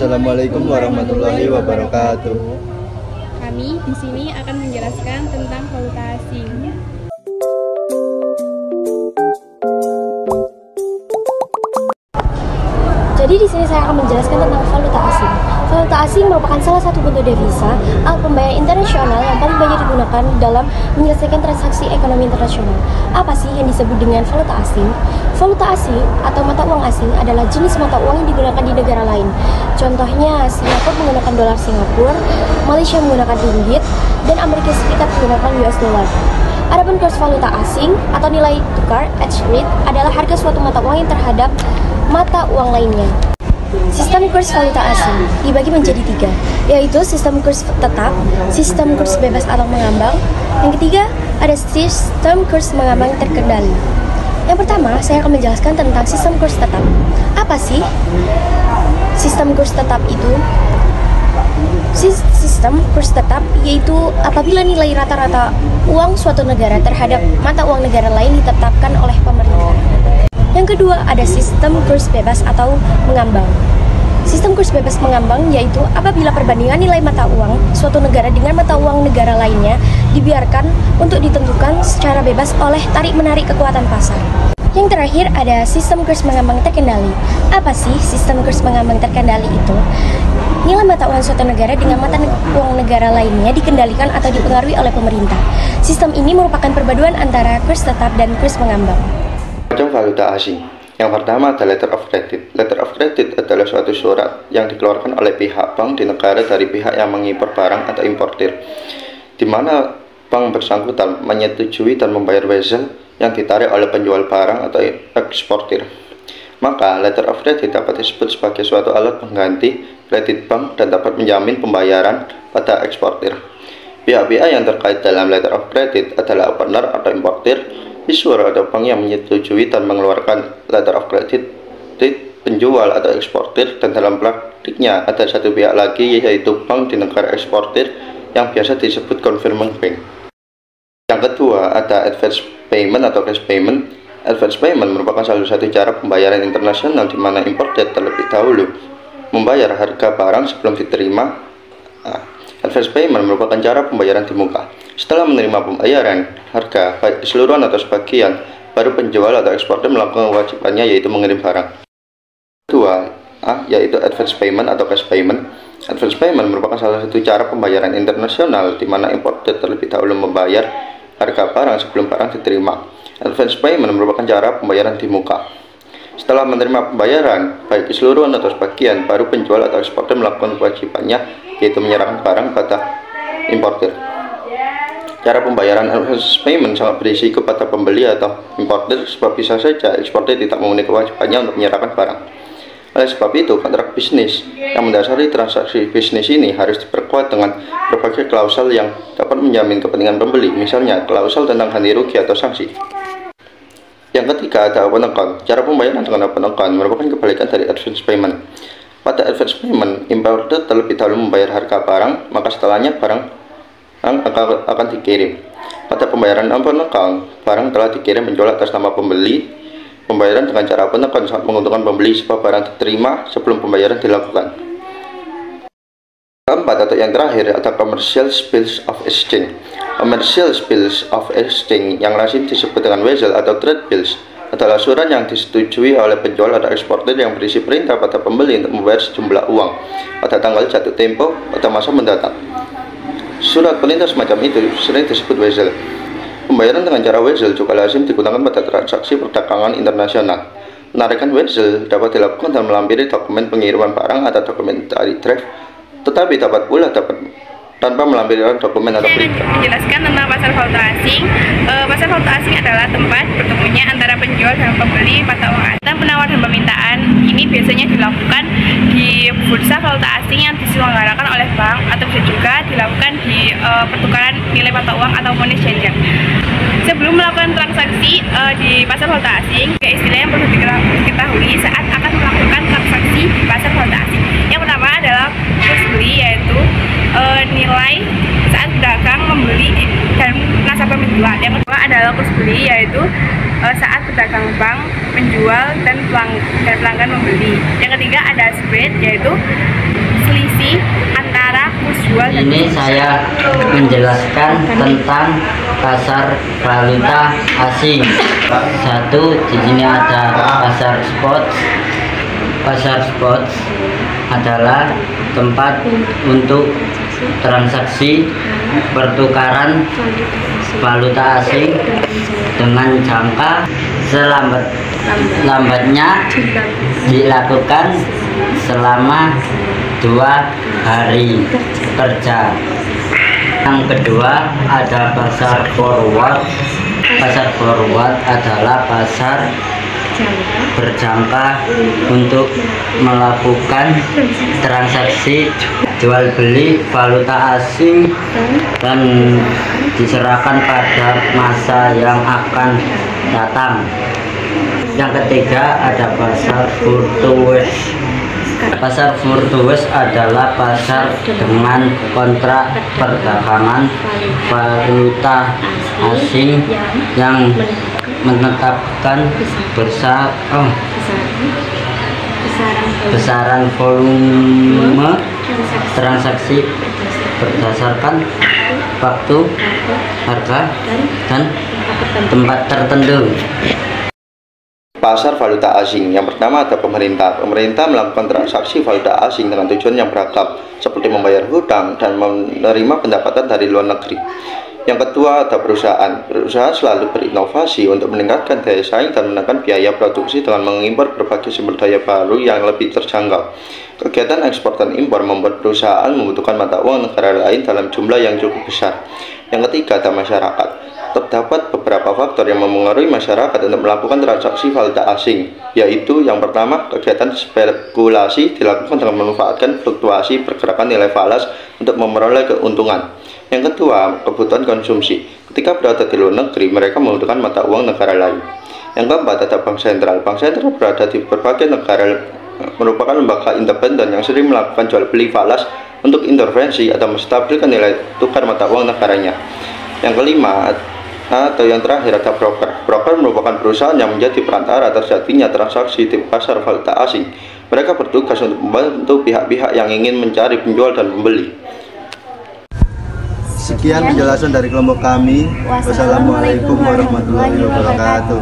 Assalamualaikum warahmatullahi wabarakatuh. Kami di sini akan menjelaskan tentang valuta asing. Jadi di sini saya akan menjelaskan tentang valuta asing. Valuta asing merupakan salah satu bentuk devisa, alat pembayaran internasional yang paling banyak digunakan dalam menyelesaikan transaksi ekonomi internasional. Apa sih yang disebut dengan valuta asing? Valuta asing atau mata uang asing adalah jenis mata uang yang digunakan di negara lain. Contohnya, Singapura menggunakan dolar Singapura, Malaysia menggunakan ringgit, dan Amerika Serikat menggunakan US dollar. Adapun kurs valuta asing atau nilai tukar exchange rate adalah harga suatu mata uang yang terhadap mata uang lainnya. Sistem kurs valuta asing dibagi menjadi tiga, yaitu sistem kurs tetap, sistem kurs bebas atau mengambang. Yang ketiga, ada sistem kurs mengambang terkendali. Yang pertama, saya akan menjelaskan tentang sistem kurs tetap. Apa sih sistem kurs tetap itu? Sistem kurs tetap yaitu apabila nilai rata-rata uang suatu negara terhadap mata uang negara lain ditetapkan oleh pemerintah. Yang kedua, ada sistem kurs bebas atau mengambang. Sistem kurs bebas mengambang yaitu apabila perbandingan nilai mata uang suatu negara dengan mata uang negara lainnya dibiarkan untuk ditentukan secara bebas oleh tarik-menarik kekuatan pasar. Yang terakhir, ada sistem kurs mengambang terkendali. Apa sih sistem kurs mengambang terkendali itu? Nilai mata uang suatu negara dengan mata uang negara lainnya dikendalikan atau dipengaruhi oleh pemerintah. Sistem ini merupakan perpaduan antara kurs tetap dan kurs mengambang. Macam valuta asing. Yang pertama adalah letter of credit. Letter of credit adalah suatu surat yang dikeluarkan oleh pihak bank di negara dari pihak yang mengimpor barang atau importir, di mana bank bersangkutan menyetujui dan membayar wesel yang ditarik oleh penjual barang atau eksportir. Maka letter of credit dapat disebut sebagai suatu alat pengganti kredit bank dan dapat menjamin pembayaran pada eksportir. Pihak-pihak yang terkait dalam letter of credit adalah opener atau importir, issuer atau bank yang menyetujui dan mengeluarkan letter of credit, penjual atau eksportir, dan dalam praktiknya ada satu pihak lagi yaitu bank di negara eksportir yang biasa disebut confirming bank. Yang kedua ada advance payment atau cash payment. Advance payment merupakan salah satu cara pembayaran internasional di mana importer terlebih dahulu membayar harga barang sebelum diterima. Advance payment merupakan cara pembayaran di muka. Setelah menerima pembayaran harga baik keseluruhan atau sebagian, baru penjual atau eksportir melakukan kewajibannya yaitu mengirim barang. Kedua, yaitu advance payment atau cash payment. Advance payment merupakan salah satu cara pembayaran internasional di mana importer terlebih dahulu membayar harga barang sebelum barang diterima. Advance payment merupakan cara pembayaran di muka. Setelah menerima pembayaran baik keseluruhan atau sebagian, baru penjual atau eksportir melakukan kewajibannya yaitu menyerahkan barang pada importir. Cara pembayaran advance payment sangat berisiko pada pembeli atau importir sebab bisa saja eksportir tidak memenuhi kewajibannya untuk menyerahkan barang. Oleh sebab itu, kontrak bisnis yang mendasari transaksi bisnis ini harus diperkuat dengan berbagai klausel yang dapat menjamin kepentingan pembeli, misalnya klausel tentang ganti rugi atau sanksi. Yang ketiga ada open account. Cara pembayaran dengan open account merupakan kebalikan dari advance payment. Pada advance payment, importer terlebih dahulu membayar harga barang, maka setelahnya barang akan dikirim. Pada pembayaran open account, barang telah dikirim menjual atas nama pembeli. Pembayaran dengan cara open account sangat menguntungkan pembeli sebab barang diterima sebelum pembayaran dilakukan. Keempat atau yang terakhir ada commercial bills of exchange. Commercial bills of exchange yang lazim disebut dengan wesel atau trade bills adalah surat yang disetujui oleh penjual atau eksportir yang berisi perintah pada pembeli untuk membayar sejumlah uang pada tanggal jatuh tempo pada masa mendatang. Surat perintah semacam itu sering disebut wesel. Pembayaran dengan cara wesel juga lazim digunakan pada transaksi perdagangan internasional. Penarikan wesel dapat dilakukan dan melampiri dokumen pengiriman barang atau dokumen dari draft, tetapi dapat pula tanpa melampiri dokumen atau perintah. Menjelaskan tentang pasar valuta asing. Pasar valuta asing adalah tempat bertemunya antara penjual dan pembeli mata uang asing. Penawar dan permintaan ini biasanya dilakukan di bursa valuta asing yang diselenggarakan oleh bank atau bisa juga dilakukan di pertukaran nilai mata uang atau money changer. Sebelum melakukan transaksi di pasar valuta asing, istilah yang perlu diketahui saat akan melakukan transaksi di pasar valuta asing. Yang pertama adalah kurs beli, yaitu nilai saat pedagang membeli dan nasabah menjual. Yang kedua adalah kurs beli, yaitu saat pedagang bank, penjual, dan pelanggan membeli. Yang ketiga ada spread, yaitu selisih antara kurs jual dan ini saya menjelaskan tentang pasar valuta asing. Satu, di sini ada pasar spot. Pasar spot adalah tempat untuk transaksi pertukaran valuta asing dengan jangka selambat-lambatnya dilakukan selama 2 hari kerja. Yang kedua ada pasar forward. Pasar forward adalah pasar berjangka untuk melakukan transaksi jual beli valuta asing dan diserahkan pada masa yang akan datang. Yang ketiga ada pasar virtuous. Pasar virtuous adalah pasar dengan kontrak perdagangan valuta asing yang menetapkan besaran volume transaksi berdasarkan waktu, harga, dan tempat tertentu. Pasar valuta asing. Yang pertama ada pemerintah. Pemerintah melakukan transaksi valuta asing dengan tujuan yang beragam, seperti membayar hutang dan menerima pendapatan dari luar negeri. Yang kedua ada perusahaan. Perusahaan selalu berinovasi untuk meningkatkan daya saing dan menekan biaya produksi dengan mengimpor berbagai sumber daya baru yang lebih terjangkau. Kegiatan ekspor dan impor membuat perusahaan membutuhkan mata uang negara lain dalam jumlah yang cukup besar. Yang ketiga ada masyarakat. Terdapat beberapa faktor yang memengaruhi masyarakat untuk melakukan transaksi valuta asing, yaitu yang pertama, kegiatan spekulasi dilakukan dengan memanfaatkan fluktuasi pergerakan nilai falas untuk memperoleh keuntungan. Yang kedua, kebutuhan konsumsi. Ketika berada di luar negeri, mereka membutuhkan mata uang negara lain. Yang keempat, ada bank sentral. Bank sentral berada di berbagai negara, merupakan lembaga independen yang sering melakukan jual beli falas untuk intervensi atau menstabilkan nilai tukar mata uang negaranya. Yang kelima, atau yang terakhir ada broker. Broker merupakan perusahaan yang menjadi perantara terjadinya transaksi di pasar valuta asing. Mereka bertugas untuk membantu pihak-pihak yang ingin mencari penjual dan pembeli. Sekian penjelasan dari kelompok kami. Wassalamualaikum warahmatullahi wabarakatuh.